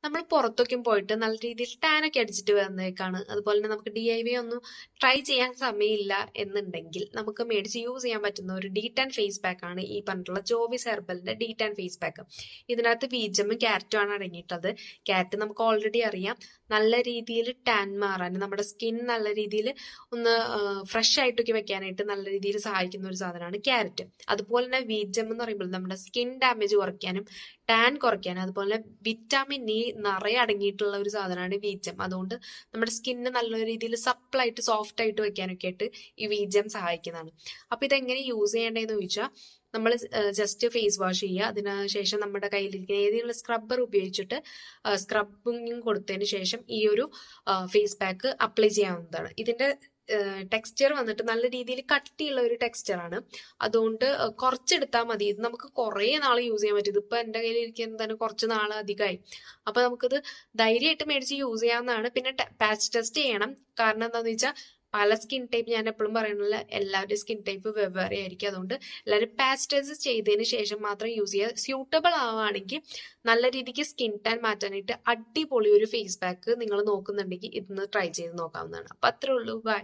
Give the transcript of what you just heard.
നമ്മൾ പുറത്തൊക്കെ പോയിട്ട് നല്ല രീതിയിൽ ടാൻ ഒക്കെ അടിച്ചിട്ട് വന്നേക്കാണ്, അതുപോലെ തന്നെ നമുക്ക് DIY ഒന്നും ട്രൈ ചെയ്യാൻ സമയമില്ല എന്നുണ്ടെങ്കിൽ നമുക്ക് മേടിച്ച് യൂസ് ചെയ്യാൻ പറ്റുന്ന ഒരു ഡീ-ടാൻ ഫേസ് പാക്ക് ആണ് ഈ പറഞ്ഞിട്ടുള്ള ജോവിസ് ഹെർബലിന്റെ ഡീ-ടാൻ ഫേസ് പാക്ക്. ഇതിനകത്ത് ബീജമും ക്യാരറ്റും ആണ് അടങ്ങിയിട്ടുള്ളത്. ക്യാരറ്റ് നമുക്ക് ഓൾറെഡി അറിയാം, നല്ല രീതിയിൽ ടാൻ മാറാൻ, നമ്മുടെ സ്കിൻ നല്ല രീതിയിൽ ഒന്ന് ഫ്രഷ് ആയിട്ടൊക്കെ വെക്കാനായിട്ട് നല്ല രീതിയിൽ സഹായിക്കുന്ന ഒരു സാധനമാണ് ക്യാരറ്റ്. അതുപോലെ തന്നെ ബീജം എന്ന് പറയുമ്പോൾ നമ്മുടെ സ്കിൻ ഡാമേജ് കുറയ്ക്കാനും ടാൻ കുറയ്ക്കാനും, അതുപോലെ വിറ്റാമിൻ ഇ നിറയെ അടങ്ങിയിട്ടുള്ള ഒരു സാധനമാണ് ബീജം. അതുകൊണ്ട് നമ്മുടെ സ്കിന്ന് നല്ല രീതിയിൽ സപ്പിളായിട്ട് സോഫ്റ്റ് ആയിട്ട് വെക്കാനൊക്കെ ആയിട്ട് ഈ ബീജം സഹായിക്കുന്നതാണ്. അപ്പൊ ഇതെങ്ങനെ യൂസ് ചെയ്യേണ്ടതെന്ന് ചോദിച്ചാൽ, നമ്മൾ ജസ്റ്റ് ഫേസ് വാഷ് ചെയ്യുക. അതിനുശേഷം നമ്മുടെ കയ്യിലിരിക്കുന്ന ഏതെങ്കിലും സ്ക്രബ്ബർ ഉപയോഗിച്ചിട്ട് സ്ക്രബിങ് കൊടുത്തതിന് ശേഷം ഈ ഒരു ഫേസ് പാക്ക് അപ്ലൈ ചെയ്യാവുന്നതാണ്. ഇതിന്റെ ടെക്സ്ചർ വന്നിട്ട് നല്ല രീതിയിൽ കട്ടിയുള്ള ഒരു ടെക്സ്ചറാണ്. അതുകൊണ്ട് കുറച്ചെടുത്താൽ മതി. ഇത് നമുക്ക് കുറേ നാൾ യൂസ് ചെയ്യാൻ പറ്റും. ഇതിപ്പോ എന്റെ കയ്യിൽ ഇരിക്കുന്നത് തന്നെ കുറച്ച് നാൾ അധികമായി. അപ്പൊ നമുക്കിത് ധൈര്യമായിട്ട് മേടിച്ച് യൂസ് ചെയ്യാവുന്നതാണ്. പിന്നെ പാച്ച് ടെസ്റ്റ് ചെയ്യണം. കാരണം എന്താണെന്ന് വെച്ചാൽ പല സ്കിൻ ടൈപ്പ്, ഞാൻ എപ്പോഴും പറയുന്നില്ല, എല്ലാവരുടെയും സ്കിൻ ടൈപ്പ് വെവ്വേറെ ആയിരിക്കും. അതുകൊണ്ട് എല്ലാവരും പാച്ച് ടെസ്റ്റ് ചെയ്തതിന് ശേഷം മാത്രം യൂസ് ചെയ്യുക. സ്യൂട്ടബിൾ ആവുകയാണെങ്കിൽ നല്ല രീതിക്ക് സ്കിൻ ടാൻ മാറ്റാനായിട്ട് അടിപൊളി ഒരു ഫേസ് പാക്ക് നിങ്ങൾ നോക്കുന്നുണ്ടെങ്കിൽ ഇന്ന് ട്രൈ ചെയ്ത് നോക്കാവുന്നതാണ്. അപ്പൊ അത്രേ ഉള്ളൂ. ബൈ.